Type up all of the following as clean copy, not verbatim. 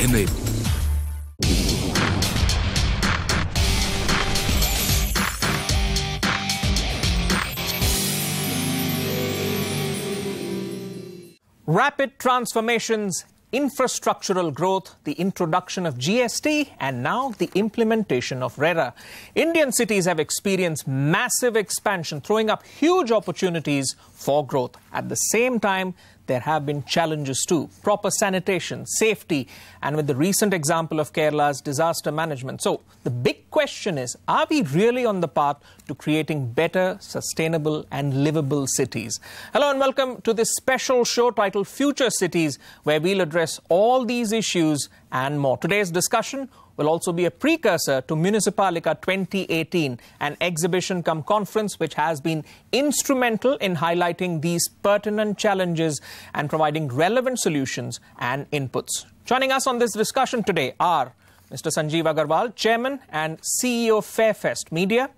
Enable. Rapid transformations, infrastructural growth, the introduction of GST, and now the implementation of RERA. Indian cities have experienced massive expansion, throwing up huge opportunities for growth. At the same time, there have been challenges too. Proper sanitation, safety, and with the recent example of Kerala's disaster management. So the big question is, are we really on the path to creating better, sustainable and livable cities? Hello and welcome to this special show titled Future Cities, where we'll address all these issues and more. Today's discussion will also be a precursor to Municipalika 2018, an exhibition cum conference which has been instrumental in highlighting these pertinent challenges and providing relevant solutions and inputs. Joining us on this discussion today are Mr. Sanjeev Agarwal, Chairman and CEO Fairfest Media,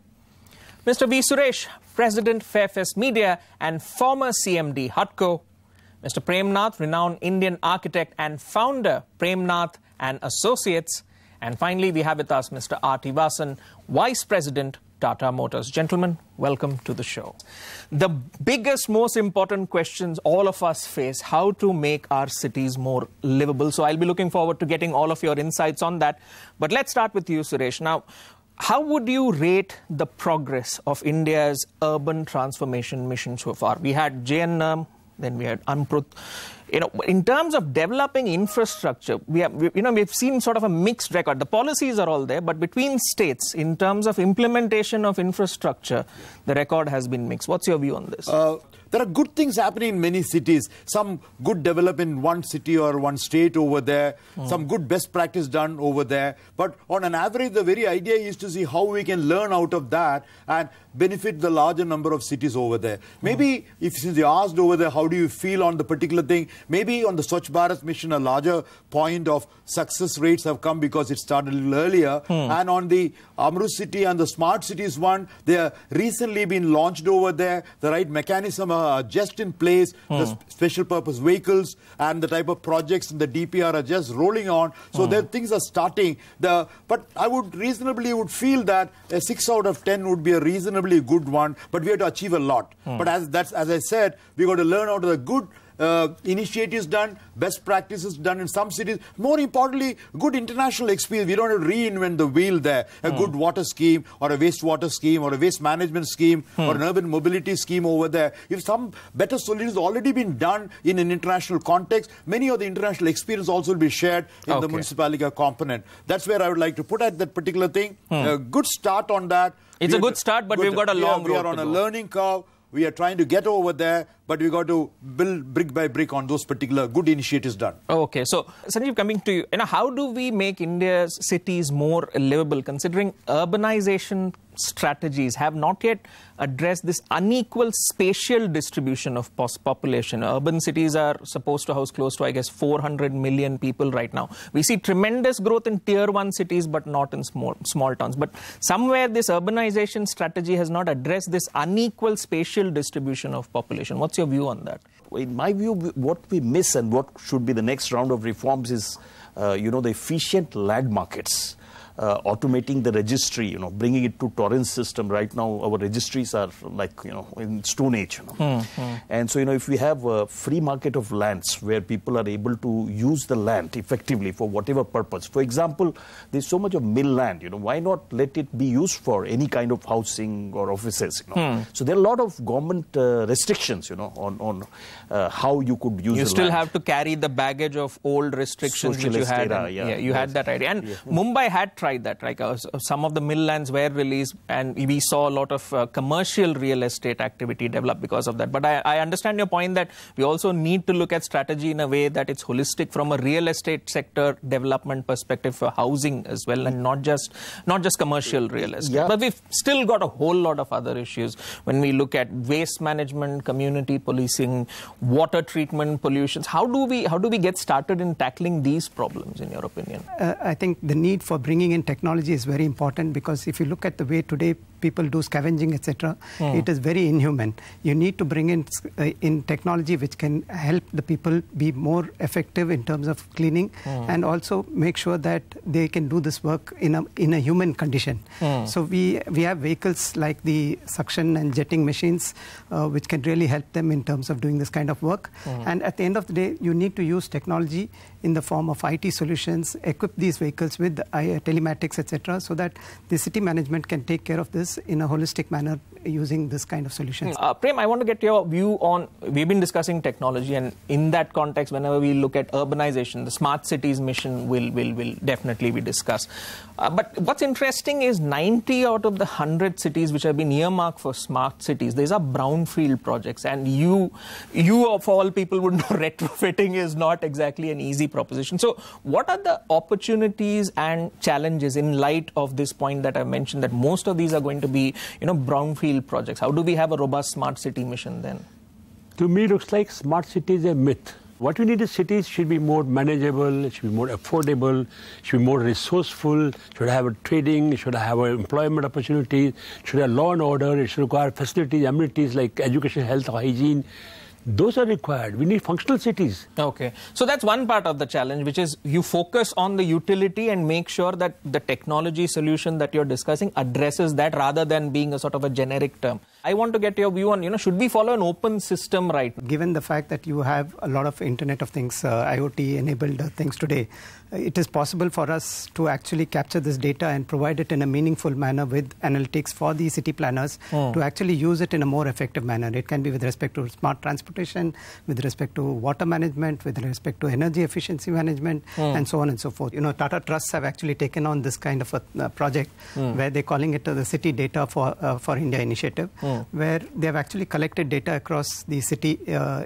Mr. V. Suresh, President Fairfest Media and former CMD Hutco, Mr. Prem Nath, renowned Indian architect and founder Prem Nath and Associates, and finally, we have with us Mr. R.T. Vasan, Vice President, Tata Motors. Gentlemen, welcome to the show. The biggest, most important questions all of us face, how to make our cities more livable. So I'll be looking forward to getting all of your insights on that. But let's start with you, Suresh. Now, how would you rate the progress of India's urban transformation mission so far? We had JNM, then we had Anprut. In terms of developing infrastructure, we've seen sort of a mixed record. The policies are all there, but between states, in terms of implementation of infrastructure, the record has been mixed. What's your view on this? There are good things happening in many cities. Some good development in one city or one state over there. Some good best practice done over there. But on an average, the very idea is to see how we can learn out of that and benefit the larger number of cities over there. Maybe since you asked over there, how do you feel on the particular thing? Maybe on the Swachh Bharat mission, a larger point of success rates have come because it started a little earlier. And on the Amrut City and the Smart Cities one, they are recently been launched over there. The right mechanism are just in place. The special purpose vehicles and the type of projects in the DPR are just rolling on. So there things are starting. But I would reasonably feel that a 6 out of 10 would be a reasonably good one. But we have to achieve a lot. But as I said, we got to learn out of the good initiatives done, best practices done in some cities. More importantly, good international experience. We don't have to reinvent the wheel there. A good water scheme or a wastewater scheme or a waste management scheme or an urban mobility scheme over there. If some better solutions already been done in an international context, many of the international experience also will be shared in the Municipalika component. That's where I would like to put at that particular thing. A good start on that. It's a good start, but we've got a long road to go. We are on a learning curve. We are trying to get over there, but we got to build brick by brick on those particular good initiatives done. Okay, so Sanjeev, coming to you, how do we make India's cities more livable, considering urbanization strategies have not yet addressed this unequal spatial distribution of population? Urban cities are supposed to house close to, I guess, 400 million people right now. We see tremendous growth in tier 1 cities, but not in small towns. But somewhere this urbanization strategy has not addressed this unequal spatial distribution of population. What's your view on that? In my view, what we miss and what should be the next round of reforms is, the efficient land markets. Automating the registry, bringing it to torrent system. Right now, our registries are like, in Stone Age. And so, if we have a free market of lands where people are able to use the land effectively for whatever purpose. For example, there's so much of mill land, why not let it be used for any kind of housing or offices, So there are a lot of government restrictions, on how you could use the land. You still have to carry the baggage of old restrictions which you had. Had that idea. And Mumbai had tried that, right? Some of the mill lands were released and we saw a lot of commercial real estate activity develop because of that. But I understand your point that we also need to look at strategy in a way that it's holistic from a real estate sector development perspective for housing as well, and not just commercial real estate. But we've still got a whole lot of other issues when we look at waste management, community policing, water treatment, pollutions. How do we get started in tackling these problems, in your opinion? I think the need for bringing in technology is very important, because if you look at the way today people do scavenging, etc. It is very inhuman. You need to bring in technology which can help the people be more effective in terms of cleaning, and also make sure that they can do this work in a human condition. So we have vehicles like the suction and jetting machines which can really help them in terms of doing this kind of work. And at the end of the day, you need to use technology in the form of IT solutions, equip these vehicles with telematics, etc., so that the city management can take care of this in a holistic manner using this kind of solutions. Prem, I want to get your view on, we've been discussing technology, and in that context, whenever we look at urbanization, the smart cities mission will definitely be discussed. But what's interesting is 90 out of the 100 cities which have been earmarked for smart cities, these are brownfield projects, and you of all people would know retrofitting is not exactly an easy proposition. So what are the opportunities and challenges in light of this point that I mentioned, that most of these are going to be, brownfield projects? How do we have a robust smart city mission then? To me, it looks like smart city is a myth. What we need is cities should be more manageable, it should be more affordable, should be more resourceful, should have a trading, should have employment opportunities, should have law and order, it should require facilities, amenities like education, health, hygiene. Those are required. We need functional cities. Okay. So that's one part of the challenge, which is you focus on the utility and make sure that the technology solution that you're discussing addresses that rather than being a sort of a generic term. I want to get your view on, should we follow an open system right? Given the fact that you have a lot of Internet of Things, IoT-enabled things today, it is possible for us to actually capture this data and provide it in a meaningful manner with analytics for the city planners to actually use it in a more effective manner. It can be with respect to smart transportation, with respect to water management, with respect to energy efficiency management, and so on and so forth. Tata Trusts have actually taken on this kind of a project where they're calling it the City Data for India initiative, where they have actually collected data across the city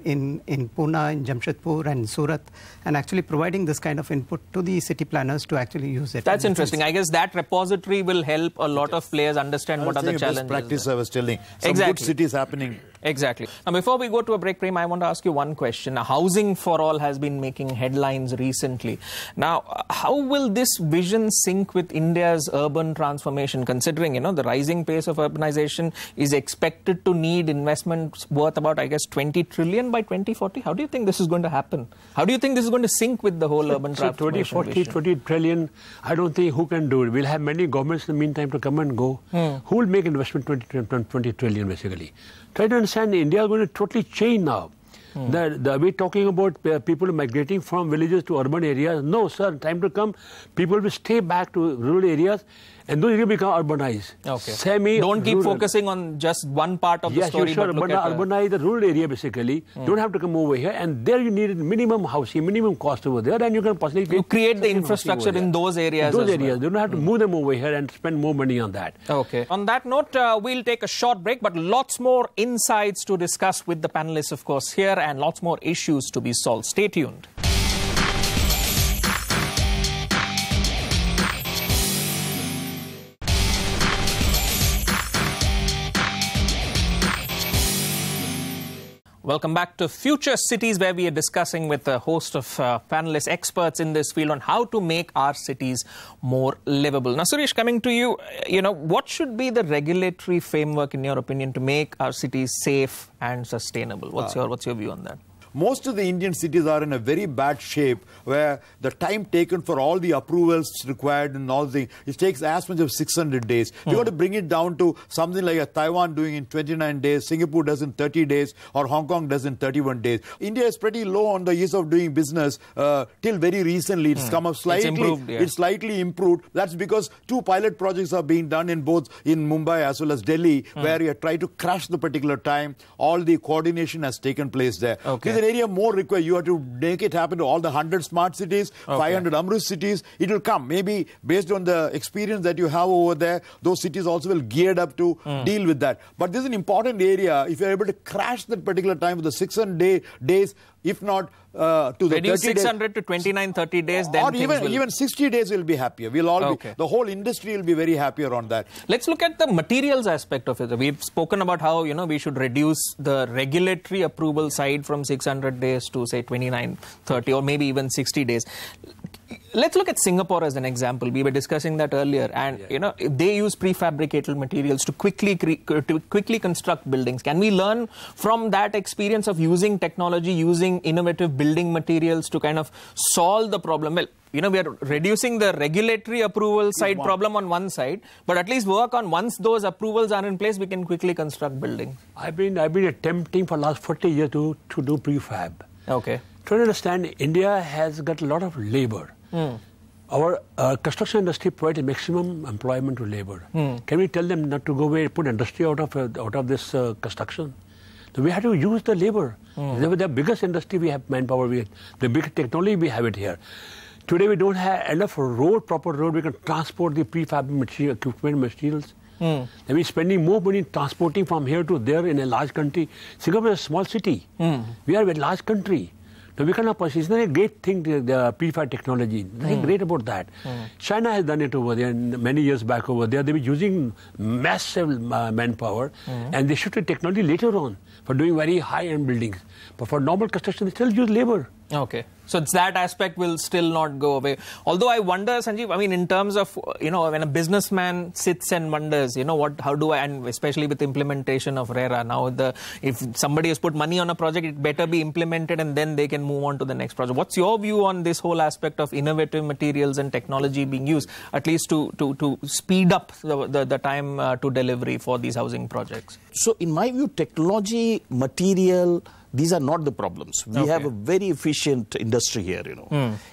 in Pune, in Jamshedpur, and Surat, and actually providing this kind of input to the city planners to actually use it. That's interesting. I guess that repository will help a lot of players understand what are the challenges. Best practice I was telling. Some good cities happening. Exactly. Now, before we go to a break, Prem, I want to ask you one question. Now, housing for all has been making headlines recently. Now, how will this vision sync with India's urban transformation, considering, the rising pace of urbanization is expected to need investments worth about, I guess, 20 trillion by 2040? How do you think this is going to happen? How do you think this is going to sync with the whole urban transformation 2040, vision? 20 trillion, I don't think who can do it. We'll have many governments in the meantime to come and go. Who will make investment 20 trillion, basically? Try to understand, India is going to totally change now. We're talking about people migrating from villages to urban areas. No, sir, time to come, people will stay back to rural areas, and those areas become urbanized. Okay. Don't keep focusing on just one part of the story. Sure, but urbanize the rural area, basically. Don't have to come over here, and there you need minimum housing, minimum cost over there, and you can possibly create the infrastructure in those areas. They don't have to move them over here and spend more money on that. Okay. On that note, we'll take a short break, but lots more insights to discuss with the panelists, of course, here, and lots more issues to be solved. Stay tuned. Welcome back to Future Cities, where we are discussing with a host of panelists, experts in this field on how to make our cities more livable. Now, Suresh, coming to you, what should be the regulatory framework, in your opinion, to make our cities safe and sustainable? What's your view on that? Most of the Indian cities are in a very bad shape, where the time taken for all the approvals required and all the, it takes as much as 600 days. You got to bring it down to something like a Taiwan doing in 29 days, Singapore does in 30 days, or Hong Kong does in 31 days. India is pretty low on the ease of doing business till very recently. It's come up slightly. It's improved, It's slightly improved. That's because 2 pilot projects are being done in both in Mumbai as well as Delhi, where you try to crash the particular time. All the coordination has taken place there. There's an area more required. You have to make it happen to all the 100 smart cities, 500 Amrut cities. It will come. Maybe based on the experience that you have over there, those cities also will geared up to deal with that. But this is an important area. If you're able to crash that particular time with the 600 days, if not to the 30 days. 600 to 29, 30 days, then or even 60 days will be happier. We'll all be, the whole industry will be very happier on that. Let's look at the materials aspect of it. We've spoken about how, we should reduce the regulatory approval side from 600 days to, say, 29, 30, or maybe even 60 days. Let's look at Singapore as an example. We were discussing that earlier, and they use prefabricated materials to quickly construct buildings. Can we learn from that experience of using technology, using innovative building materials to kind of solve the problem? Well, we are reducing the regulatory approval side problem on one side, but at least work on once those approvals are in place, we can quickly construct buildings. I've been attempting for the last 40 years to do prefab. Okay. To understand, India has got a lot of labor. Our construction industry provides maximum employment to labor. Can we tell them not to go away, put industry out of this construction? So we have to use the labor. The biggest industry we have manpower, the big technology we have it here. Today we don't have enough proper road, we can transport the prefab equipment materials. And we're spending more money transporting from here to there in a large country. Singapore is a small city. We are a very large country. So we cannot pursue. It's not a great thing, the prefab technology. Nothing great about that. China has done it over there many years back over there. They were using massive manpower and they shifted technology later on for doing very high-end buildings. But for normal construction, they still use labor. Okay. So that aspect will still not go away. Although I wonder, Sanjeev, I mean, in terms of, when a businessman sits and wonders, how do I, and especially with implementation of RERA, now if somebody has put money on a project, it better be implemented and then they can move on to the next project. What's your view on this whole aspect of innovative materials and technology being used, at least to speed up the time to delivery for these housing projects? So in my view, technology, material, these are not the problems. We have a very efficient industry here,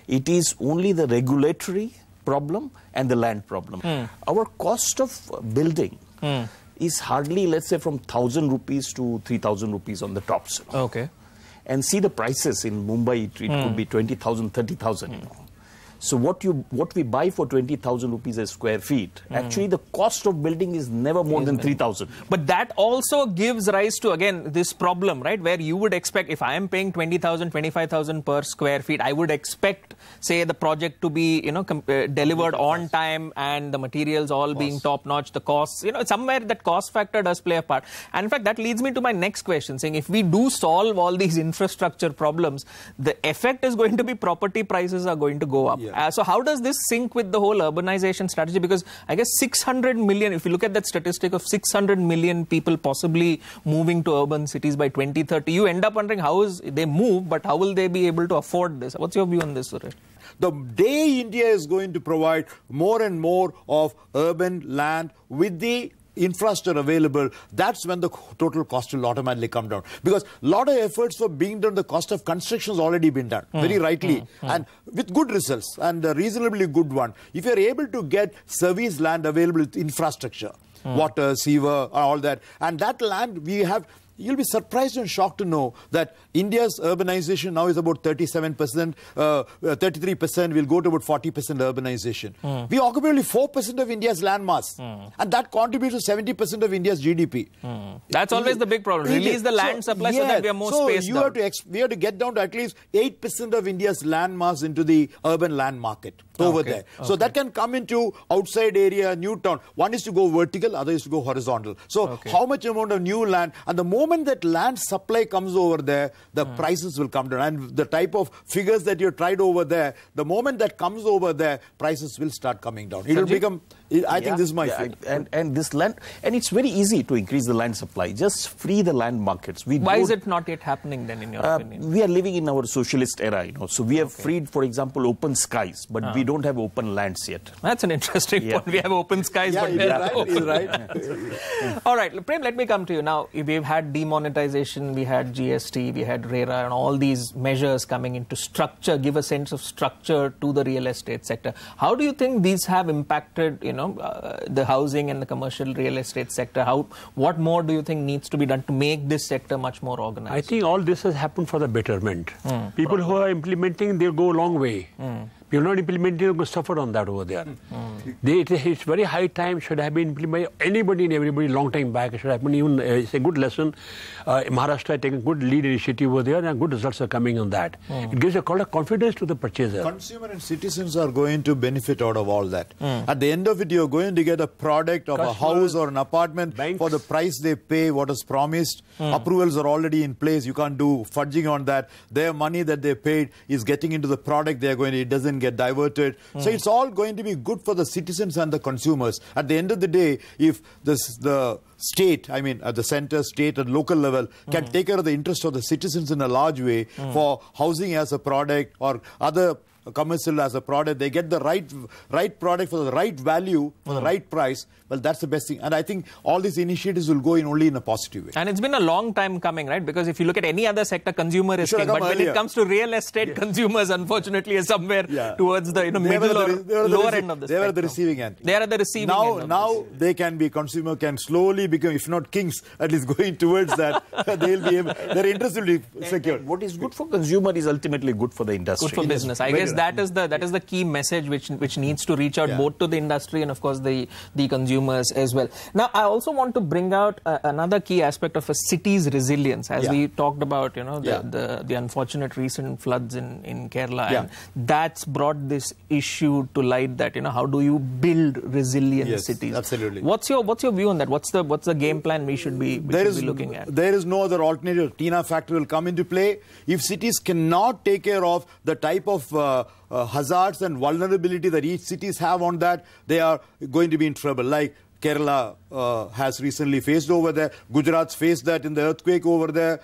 It is only the regulatory problem and the land problem. Our cost of building is hardly, let's say, from 1,000 rupees to 3,000 rupees on the tops. Okay. And see the prices in Mumbai, it could be 20,000, 30,000, So what we buy for 20,000 rupees a square feet, actually the cost of building is never more than 3,000. But that also gives rise to, again, this problem, right? Where you would expect, if I am paying 20,000, 25,000 per square feet, I would expect, say, the project to be, delivered on time and the materials all being top-notch, the costs, somewhere that cost factor does play a part. And in fact, that leads me to my next question, saying if we do solve all these infrastructure problems, the effect is going to be property prices are going to go up. So how does this sync with the whole urbanization strategy? Because I guess 600 million, if you look at that statistic of 600 million people possibly moving to urban cities by 2030, you end up wondering they move, but how will they be able to afford this? What's your view on this, Suresh? The day India is going to provide more and more of urban land with the infrastructure available, that's when the total cost will automatically come down. Because a lot of efforts were being done, the cost of construction has already been done, very rightly, and with good results, and a reasonably good one. If you're able to get service land available with infrastructure, water, sewer, all that, and that land we have, you'll be surprised and shocked to know that India's urbanization now is about 37%, 33% will go to about 40% urbanization. We occupy only 4% of India's land mass, and that contributes to 70% of India's GDP. That's always the big problem. Release the land supply so that we are more spaced out. We have to get down to at least 8% of India's land mass into the urban land market over there. So that can come into outside area, new town. One is to go vertical, other is to go horizontal. So how much amount of new land, and the moment that land supply comes over there, the prices will come down. And the type of figures that you tried over there, the moment that comes over there, prices will start coming down. It will become, I think this is my feel. And this land, and it's very easy to increase the land supply. Just free the land markets. Why is it not yet happening then, in your opinion? We are living in our socialist era, So we have freed, for example, open skies, but we don't have open lands yet. That's an interesting point. We have open skies, but we have open lands. All right, Prem, let me come to you. Now, we've had demonetization, we had GST, we had RERA, and all these measures coming into structure, give a sense of structure to the real estate sector. How do you think these have impacted, the housing and the commercial real estate sector? What more do you think needs to be done to make this sector much more organized? I think all this has happened for the betterment. People who are implementing, they'll go a long way. People not implementing will suffer on that over there. It's very high time, should have been implemented. Anybody and everybody long time back, it should have been even, it's a good lesson. Maharashtra has taken good lead initiative over there and good results are coming on that. It gives a lot of confidence to the purchaser. Consumer and citizens are going to benefit out of all that. At the end of it, you're going to get a product of a house or an apartment for the price they pay, what is promised. Approvals are already in place. You can't do fudging on that. Their money that they paid is getting into the product they're going to, it doesn't get diverted. So it's all going to be good for the citizens and the consumers. At the end of the day, if the state, I mean at the center, state and local level can take care of the interest of the citizens in a large way for housing as a product or other commercial as a product, they get the right product for the right value, for the right price. Well, that's the best thing. And I think all these initiatives will go in only in a positive way. And it's been a long time coming, right? Because if you look at any other sector, consumer is king. But when it comes to real estate, consumers, unfortunately, are somewhere towards the middle or lower end of the spectrum. They are at the receiving end. They are at the receiving end. Now they can be, consumer can slowly become, if not kings, at least going towards that. They'll be able, their interest will be secured. What is good for consumer is ultimately good for the industry. Good for business. I guess that is the key message which needs to reach out both to the industry and of course the consumers as well. Now I also want to bring out another key aspect of a city's resilience, as we talked about, the unfortunate recent floods in Kerala, and that's brought this issue to light that how do you build resilient cities? Absolutely. What's your view on that? What's the game plan we should be looking at? There is no other alternative. TINA factor will come into play. If cities cannot take care of the type of hazards and vulnerability that each cities have on that, they are going to be in trouble. Like Kerala has recently faced over there. Gujarat's faced that in the earthquake over there.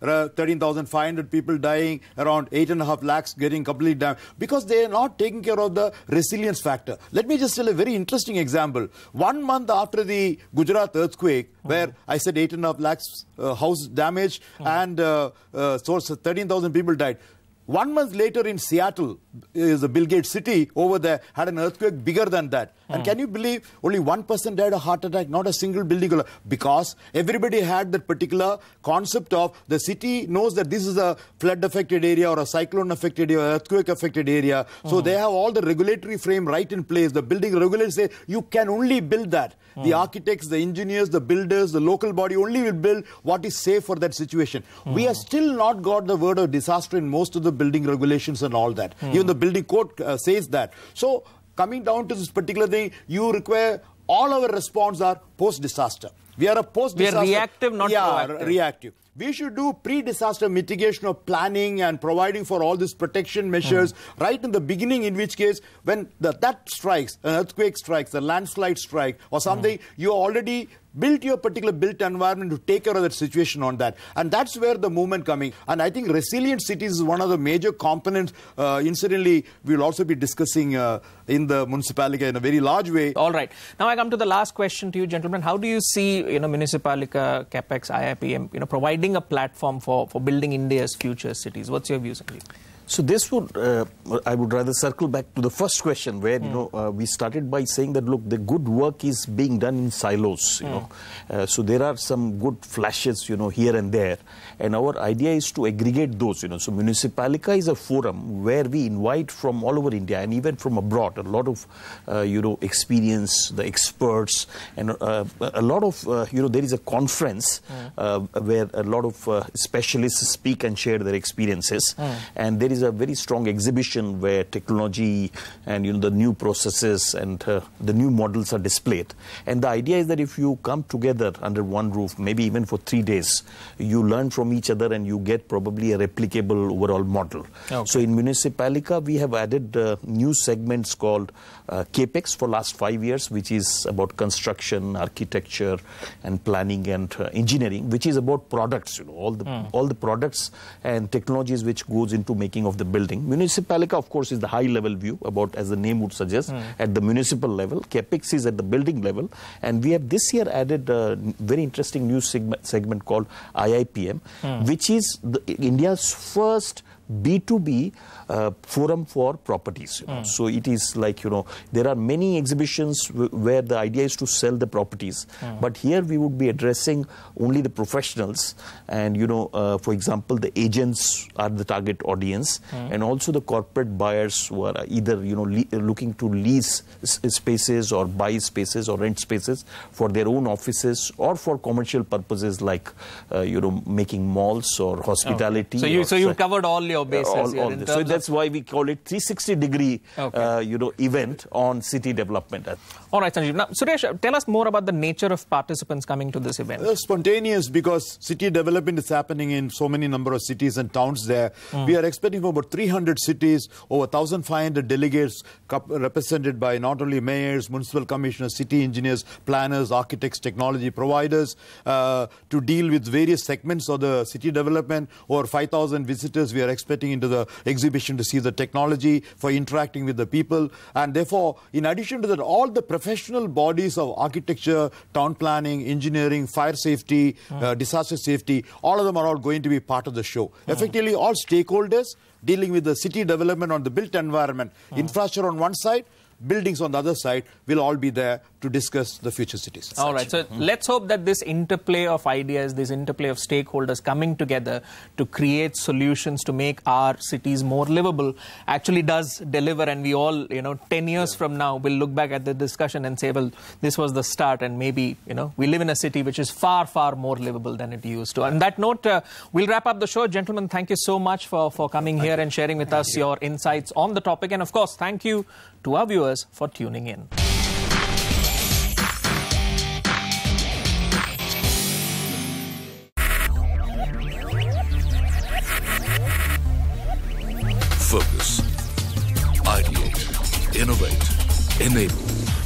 13,500 people dying, around 8.5 lakhs getting completely damaged because they are not taking care of the resilience factor. Let me just tell a very interesting example. 1 month after the Gujarat earthquake, where I said 8.5 lakhs house damaged and 13,000 people died. 1 month later in Seattle, is a Bill Gates city over there, had an earthquake bigger than that. And can you believe only one person died of heart attack, not a single building? Because everybody had that particular concept of the city knows that this is a flood-affected area or a cyclone-affected area, earthquake-affected area. So they have all the regulatory frame right in place. The building regulators say you can only build that. The architects, the engineers, the builders, the local body only will build what is safe for that situation. We have still not got the word of disaster in most of the building regulations and all that. Even the building code says that. So coming down to this particular thing, you require all our response are post-disaster. We are a post-disaster. We are reactive, not proactive. Reactive. We should do pre-disaster mitigation of planning and providing for all these protection measures right in the beginning, in which case when that strikes, an earthquake strikes, a landslide strike or something, you already built your particular built environment to take care of that situation on that. And that's where the movement coming. And I think resilient cities is one of the major components. Incidentally, we'll also be discussing in the municipality in a very large way. All right. Now I come to the last question to you, gentlemen. How do you see, municipalika, capex, IIPM, providing a platform for building India's future cities? What's your view, Sanjeev? So this would, I would rather circle back to the first question where, we started by saying that, look, the good work is being done in silos, so there are some good flashes, here and there. And our idea is to aggregate those, So Municipalika is a forum where we invite from all over India and even from abroad, a lot of, experience, the experts, and a lot of, there is a conference where a lot of specialists speak and share their experiences. And there is a very strong exhibition where technology and the new processes and the new models are displayed. And the idea is that if you come together under one roof, maybe even for 3 days, you learn from each other and you get probably a replicable overall model. Okay. So in Municipalika, we have added new segments called CAPEX for last 5 years, which is about construction, architecture, and planning and engineering, which is about products, all the products and technologies which goes into making of the building. Municipalika, of course, is the high-level view about, as the name would suggest, at the municipal level. CAPEX is at the building level. And we have this year added a very interesting new segment called IIPM, which is India's first B2B forum for properties. So it is like, there are many exhibitions where the idea is to sell the properties. But here we would be addressing only the professionals and, for example, the agents are the target audience and also the corporate buyers who are either, looking to lease spaces or buy spaces or rent spaces for their own offices or for commercial purposes like, making malls or hospitality. So you covered all your bases here. In so that's why we call it 360-degree, event on city development. All right, Sanjeev. Now, Suresh, tell us more about the nature of participants coming to this event. Spontaneous, because city development is happening in so many number of cities and towns there. We are expecting from about 300 cities, over 1,500 delegates represented by not only mayors, municipal commissioners, city engineers, planners, architects, technology providers, to deal with various segments of the city development. Over 5,000 visitors we are expecting into the exhibition to see the technology for interacting with the people. And therefore, in addition to that, all the professional bodies of architecture, town planning, engineering, fire safety, disaster safety, all of them are all going to be part of the show. Effectively, all stakeholders dealing with the city development on the built environment, infrastructure on one side, buildings on the other side, will all be there to discuss the future cities. All right, so let's hope that this interplay of ideas, this interplay of stakeholders coming together to create solutions to make our cities more livable actually does deliver, and we all, 10 years from now will look back at the discussion and say, well, this was the start, and maybe, we live in a city which is far, far more livable than it used to. On that note, we'll wrap up the show. Gentlemen, thank you so much for coming here and sharing with us your insights on the topic. And of course, thank you to our viewers for tuning in. Focus, ideate, innovate, enable.